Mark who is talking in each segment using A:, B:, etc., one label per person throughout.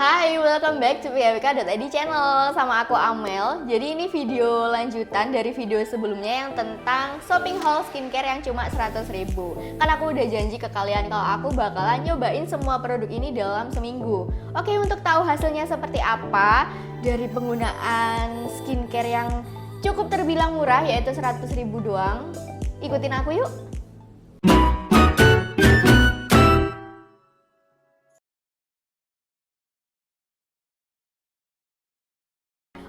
A: Hai, welcome back to pwk.id channel. Sama aku Amel. Jadi ini video lanjutan dari video sebelumnya yang tentang shopping haul skincare yang cuma 100.000. Kan aku udah janji ke kalian kalau aku bakalan nyobain semua produk ini dalam seminggu. Oke, untuk tahu hasilnya seperti apa dari penggunaan skincare yang cukup terbilang murah, yaitu 100.000 doang, ikutin aku yuk.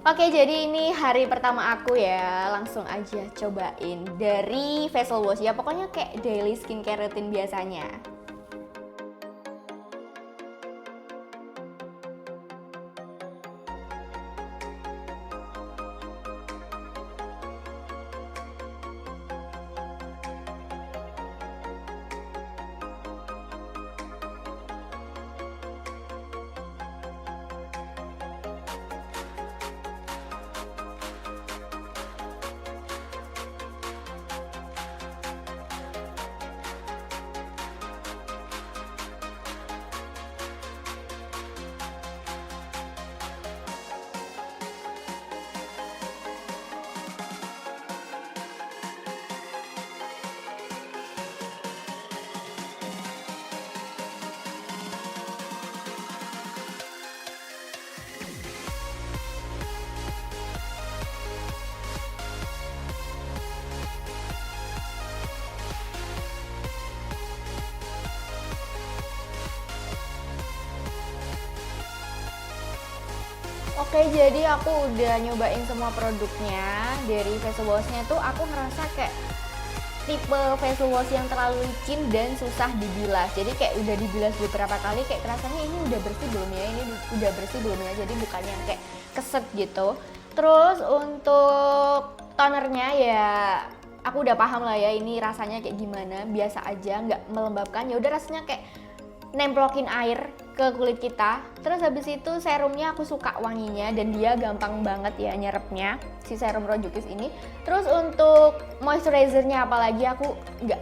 A: Oke, jadi ini hari pertama aku ya, langsung aja cobain dari facial wash ya, pokoknya kayak daily skincare rutin biasanya. Oke, jadi aku udah nyobain semua produknya. Dari facial washnya tuh aku ngerasa kayak tipe facial wash yang terlalu licin dan susah dibilas. Jadi kayak udah dibilas beberapa kali kayak rasanya ini udah bersih belum ya, ini udah bersih belum ya. Jadi bukannya yang kayak keset gitu. Terus untuk tonernya ya aku udah paham lah ya ini rasanya kayak gimana, biasa aja, nggak melembabkan. Ya udah rasanya kayak nemplokin air ke kulit kita. Terus habis itu serumnya aku suka wanginya dan dia gampang banget ya nyerapnya, si serum Rojukis ini. Terus untuk moisturizernya apalagi aku nggak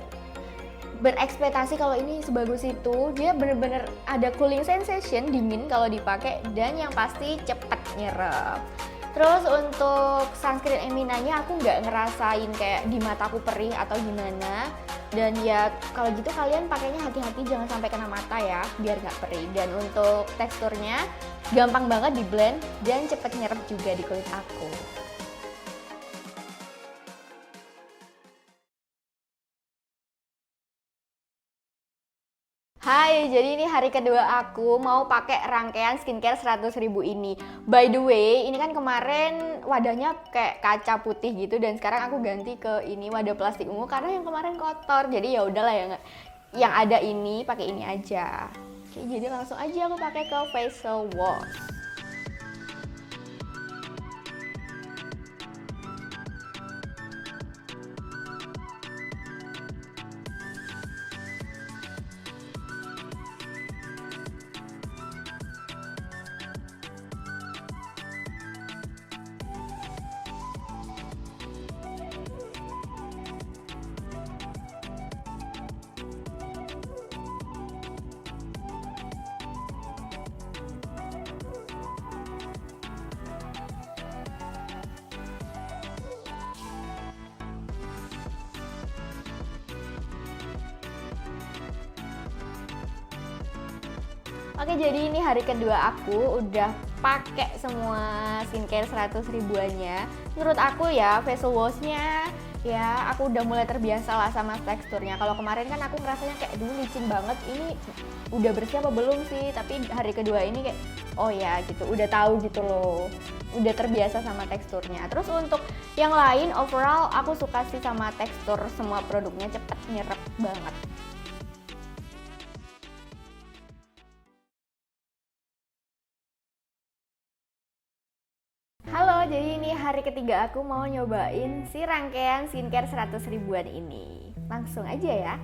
A: berekspektasi kalau ini sebagus itu. Dia bener-bener ada cooling sensation, dingin kalau dipakai, dan yang pasti cepet nyerap. Terus untuk sunscreen Eminanya aku nggak ngerasain kayak di mataku perih atau gimana. Dan ya kalau gitu kalian pakainya hati-hati jangan sampai kena mata ya, biar nggak perih. Dan untuk teksturnya gampang banget di blend dan cepet nyerap juga di kulit aku. Hai, jadi ini hari kedua aku mau pakai rangkaian skincare 100.000 ini. By the way, ini kan kemarin wadahnya kayak kaca putih gitu dan sekarang aku ganti ke ini wadah plastik ungu karena yang kemarin kotor. Jadi ya udahlah ya, yang ada ini pakai ini aja. Oke, jadi langsung aja aku pakai ke facial wash. Oke, jadi ini hari kedua aku udah pakai semua skincare 100 ribuannya. Menurut aku ya facial washnya ya aku udah mulai terbiasa lah sama teksturnya. Kalau kemarin kan aku ngerasanya kayak dulu licin banget, ini udah bersih apa belum sih? Tapi hari kedua ini kayak oh ya gitu, udah tahu gitu loh, udah terbiasa sama teksturnya. Terus untuk yang lain overall aku suka sih sama tekstur semua produknya, cepet nyerap banget. Halo, jadi ini hari ketiga aku mau nyobain si rangkaian skincare 100 ribuan ini. Langsung aja ya.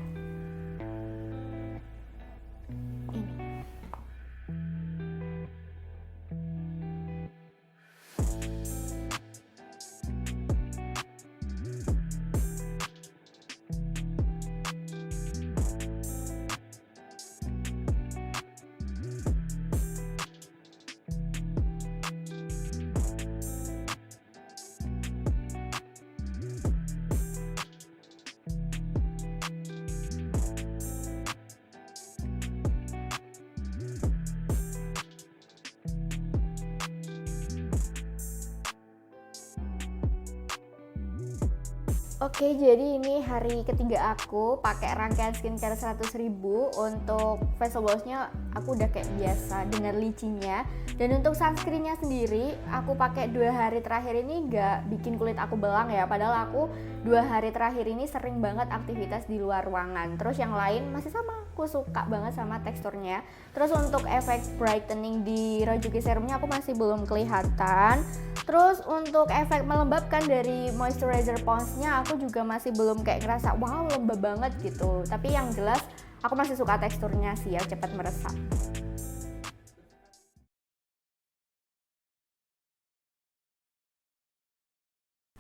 A: Oke, jadi ini hari ketiga aku pakai rangkaian skincare 100.000. Untuk facial washnya aku udah kayak biasa dengan licinnya. Dan untuk sunscreennya sendiri aku pakai 2 hari terakhir ini gak bikin kulit aku belang ya. Padahal aku 2 hari terakhir ini sering banget aktivitas di luar ruangan. Terus yang lain masih sama, aku suka banget sama teksturnya. Terus untuk efek brightening di Rojuki serumnya aku masih belum kelihatan. Terus untuk efek melembabkan dari moisturizer ponsnya aku juga masih belum kayak ngerasa wow lembab banget gitu. Tapi yang jelas aku masih suka teksturnya sih yang cepat meresap.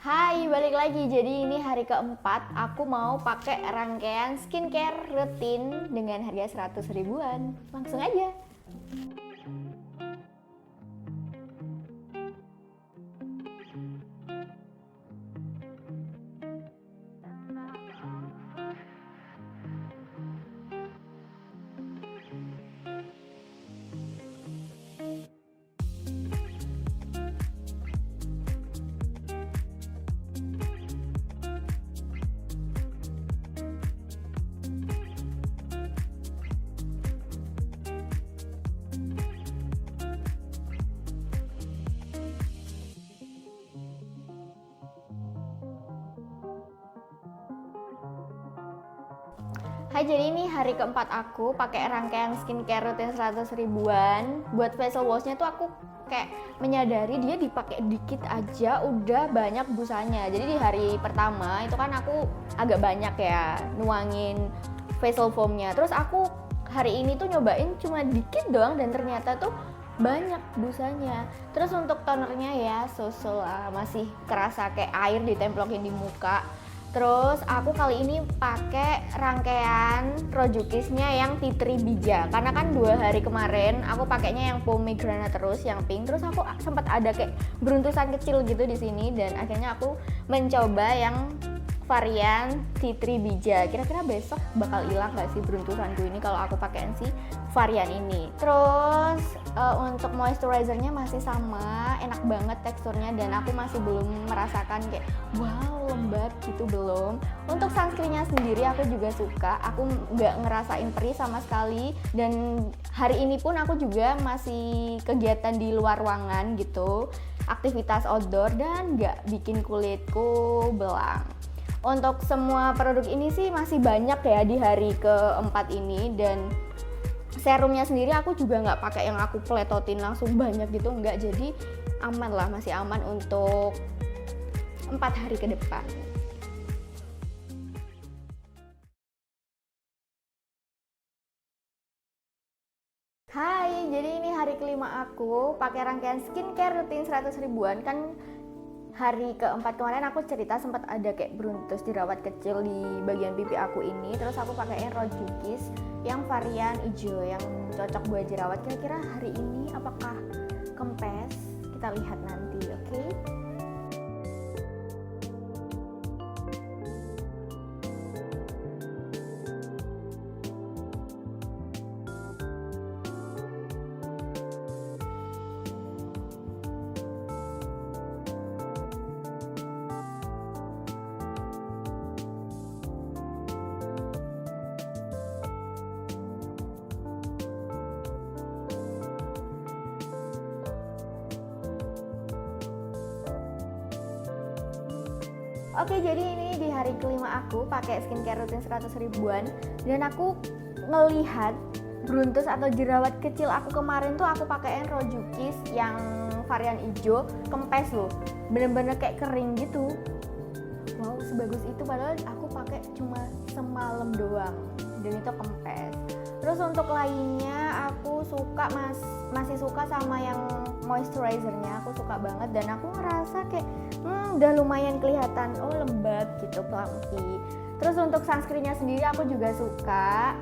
A: Hai, balik lagi. Jadi ini hari keempat aku mau pakai rangkaian skincare rutin dengan harga 100 ribuan. Langsung aja. Hai, jadi ini hari keempat aku pakai rangkaian skincare rutin 100 ribuan. Buat facial washnya tuh aku kayak menyadari dia dipakai dikit aja udah banyak busanya. Jadi di hari pertama itu kan aku agak banyak ya nuangin facial foamnya. Terus aku hari ini tuh nyobain cuma dikit doang dan ternyata tuh banyak busanya. Terus untuk tonernya ya so-so lah, masih kerasa kayak air ditemplokin di muka. Terus aku kali ini pakai rangkaian Rojukisnya yang tea tree bija. Karena kan 2 hari kemarin aku pakainya yang pomegranate terus, yang pink. Terus aku sempat ada kayak beruntusan kecil gitu di sini dan akhirnya aku mencoba yang varian tea tree bija. Kira-kira besok bakal hilang gak sih beruntusanku ini kalau aku pakein si varian ini. Terus untuk moisturizernya masih sama, enak banget teksturnya dan aku masih belum merasakan kayak wow lembab gitu, belum. Untuk sunscreennya sendiri aku juga suka, aku nggak ngerasain perih sama sekali dan hari ini pun aku juga masih kegiatan di luar ruangan gitu, aktivitas outdoor dan nggak bikin kulitku belang. Untuk semua produk ini sih masih banyak ya di hari keempat ini, dan serumnya sendiri aku juga nggak pakai yang aku peletotin langsung banyak gitu, nggak. Jadi aman lah, masih aman untuk 4 hari ke depan. Hai, jadi ini hari kelima aku pakai rangkaian skincare rutin 100 ribuan. Kan hari keempat kemarin aku cerita sempat ada kayak beruntus jerawat kecil di bagian pipi aku ini. Terus aku pakaiin Rojukis yang varian hijau yang cocok buat jerawat. Kira-kira hari ini apakah kempes? Kita lihat nanti, oke? Oke, jadi ini di hari kelima aku pakai skincare rutin 100 ribuan dan aku ngelihat beruntus atau jerawat kecil aku kemarin tuh aku pakaiin Rojukis yang varian hijau, kempes loh, bener-bener kayak kering gitu. Wow, sebagus itu, padahal aku pakai cuma semalam doang dan itu kempes. Terus untuk lainnya aku suka masih suka sama yang moisturizernya, aku suka banget dan aku ngerasa kayak udah lumayan kelihatan lembab gitu, plumpi. Terus untuk sunscreennya sendiri aku juga suka.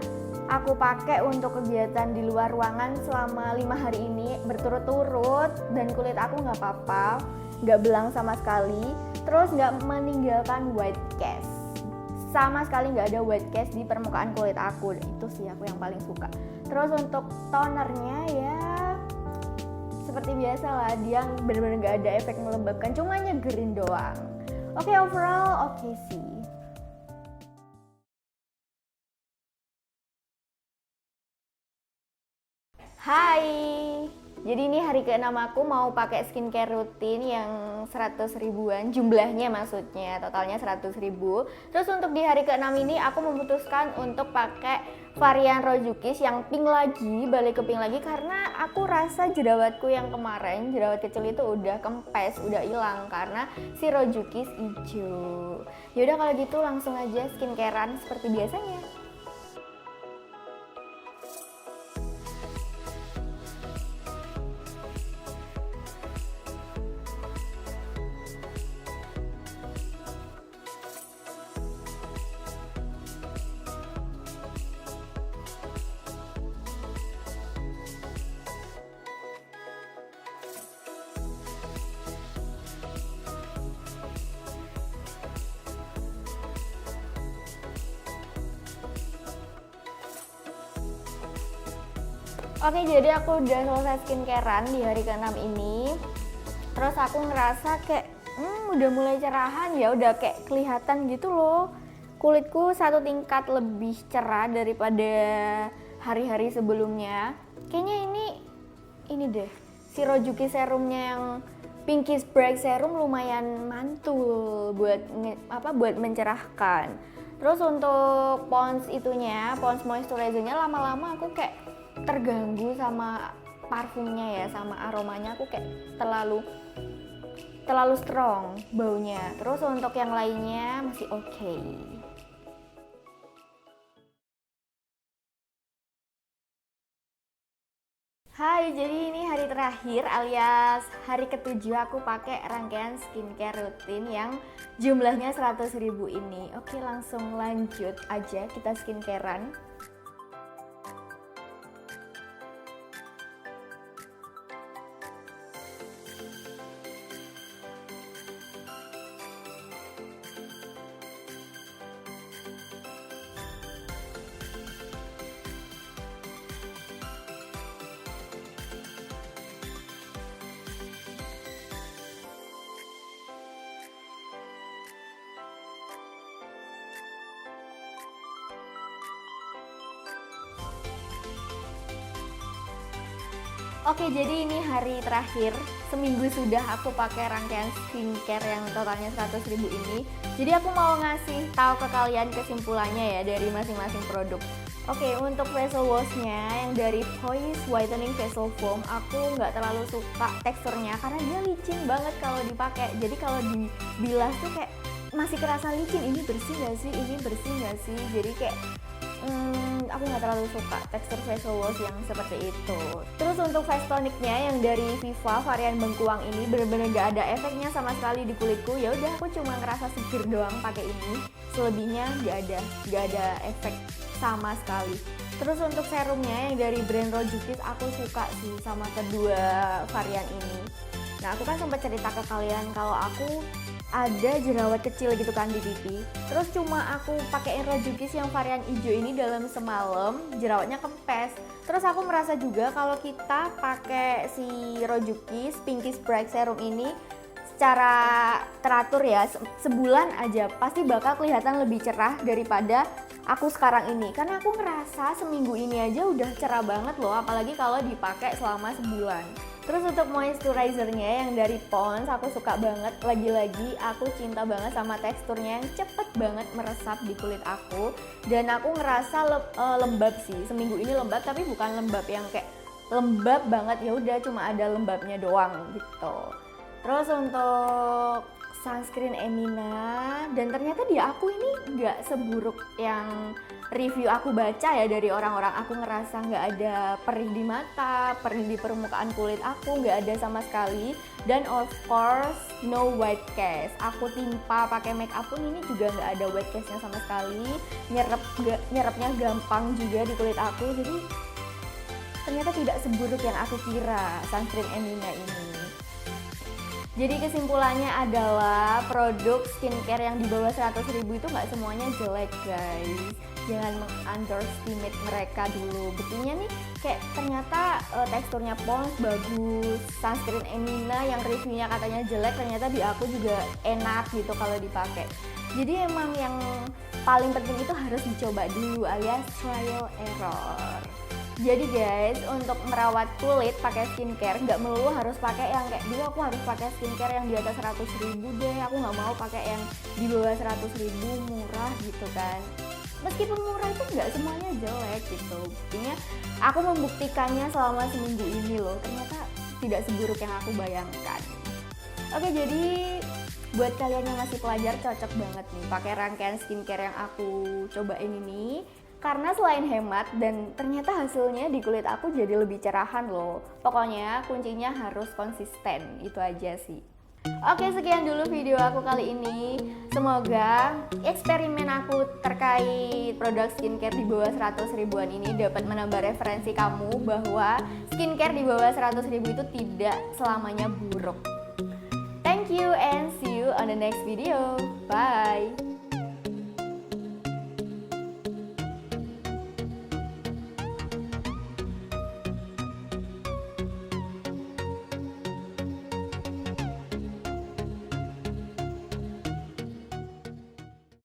A: Aku pakai untuk kegiatan di luar ruangan selama 5 hari ini berturut-turut dan kulit aku nggak apa-apa, nggak belang sama sekali. Terus nggak meninggalkan white cast, sama sekali nggak ada white cast di permukaan kulit aku. Itu sih aku yang paling suka. Terus untuk tonernya ya seperti biasa lah, dia benar-benar nggak ada efek melembabkan, cuma nyegerin doang. Oke, overall oke sih. Hai, jadi ini hari ke-6 aku mau pakai skincare rutin yang 100 ribuan jumlahnya, maksudnya totalnya 100 ribu. Terus untuk di hari ke-6 ini aku memutuskan untuk pakai varian Rojukis yang pink lagi, balik ke pink lagi karena aku rasa jerawatku yang kemarin, jerawat kecil itu udah kempes, udah hilang karena si Rojukis hijau. Yaudah kalau gitu langsung aja skincarean seperti biasanya. Oke, jadi aku udah selesai skincarean di hari ke-6 ini. Terus aku ngerasa kayak udah mulai cerahan ya, udah kayak kelihatan gitu loh. Kulitku satu tingkat lebih cerah daripada hari-hari sebelumnya. Kayaknya ini deh, si Rojuki serumnya yang Pinkies Bright Serum lumayan mantul buat mencerahkan. Terus untuk Pond's Pond's Moisturizer-nya lama-lama aku kayak terganggu sama parfumnya ya, sama aromanya aku kayak terlalu strong baunya. Terus untuk yang lainnya masih oke. Hai, jadi ini hari terakhir alias hari ke-7 aku pakai rangkaian skincare rutin yang jumlahnya 100 ribu ini. Oke, langsung lanjut aja kita skincarean. Oke, jadi ini hari terakhir, seminggu sudah aku pakai rangkaian skincare yang totalnya 100 ribu ini. Jadi aku mau ngasih tahu ke kalian kesimpulannya ya dari masing-masing produk. Oke, untuk facial washnya yang dari Poise Whitening Facial Foam, aku nggak terlalu suka teksturnya karena dia licin banget kalau dipakai. Jadi kalau dibilas tuh kayak masih kerasa licin, ini bersih nggak sih, ini bersih nggak sih. Jadi kayak aku nggak terlalu suka tekstur facial wash yang seperti itu. Terus untuk face tonicnya yang dari Viva varian bengkuang ini bener-bener gak ada efeknya sama sekali di kulitku. Ya udah, aku cuma ngerasa seger doang pakai ini. Selebihnya gak ada efek sama sekali. Terus untuk serumnya yang dari brand Rojukis aku suka sih sama kedua varian ini. Nah, aku kan sempat cerita ke kalian kalau aku ada jerawat kecil gitu kan di pipi. Terus cuma aku pakein Rojukis yang varian hijau ini dalam semalam, jerawatnya kempes. Terus aku merasa juga kalau kita pakai si Rojukis Pinkies Bright Serum ini secara teratur ya, sebulan aja pasti bakal kelihatan lebih cerah daripada aku sekarang ini. Karena aku ngerasa seminggu ini aja udah cerah banget loh, apalagi kalau dipakai selama sebulan. Terus untuk moisturizernya yang dari Pond's aku suka banget. Lagi-lagi aku cinta banget sama teksturnya yang cepet banget meresap di kulit aku. Dan aku ngerasa lembab sih. Seminggu ini lembab, tapi bukan lembab yang kayak lembab banget, ya udah cuma ada lembabnya doang gitu. Terus untuk sunscreen Emina, dan ternyata di aku ini nggak seburuk yang review aku baca ya dari orang-orang. Aku ngerasa nggak ada perih di mata, perih di permukaan kulit aku, nggak ada sama sekali. Dan of course no white cast. Aku timpa pakai make up pun ini juga nggak ada white castnya sama sekali. Nyerapnya gampang juga di kulit aku. Jadi ternyata tidak seburuk yang aku kira sunscreen Emina ini. Jadi kesimpulannya adalah produk skincare yang di bawah 100 ribu itu nggak semuanya jelek guys. Jangan meng-underestimate mereka dulu. Buktinya nih kayak ternyata teksturnya Pond's bagus. Sunscreen Emina yang reviewnya katanya jelek, ternyata di aku juga enak gitu kalau dipakai. Jadi emang yang paling penting itu harus dicoba dulu alias trial error. Jadi guys, untuk merawat kulit pakai skincare nggak melulu harus pakai yang kayak dulu aku harus pakai skincare yang di atas 100.000 deh. Aku nggak mau pakai yang di bawah 100.000 murah gitu kan. Meskipun murah itu nggak semuanya jelek gitu. Buktinya aku membuktikannya selama seminggu ini loh. Ternyata tidak seburuk yang aku bayangkan. Oke, jadi buat kalian yang masih pelajar cocok banget nih pakai rangkaian skincare yang aku cobain ini. Karena selain hemat dan ternyata hasilnya di kulit aku jadi lebih cerahan loh. Pokoknya kuncinya harus konsisten, itu aja sih. Oke, sekian dulu video aku kali ini. Semoga eksperimen aku terkait produk skincare di bawah 100 ribuan ini dapat menambah referensi kamu bahwa skincare di bawah 100 ribu itu tidak selamanya buruk. Thank you and see you on the next video. Bye!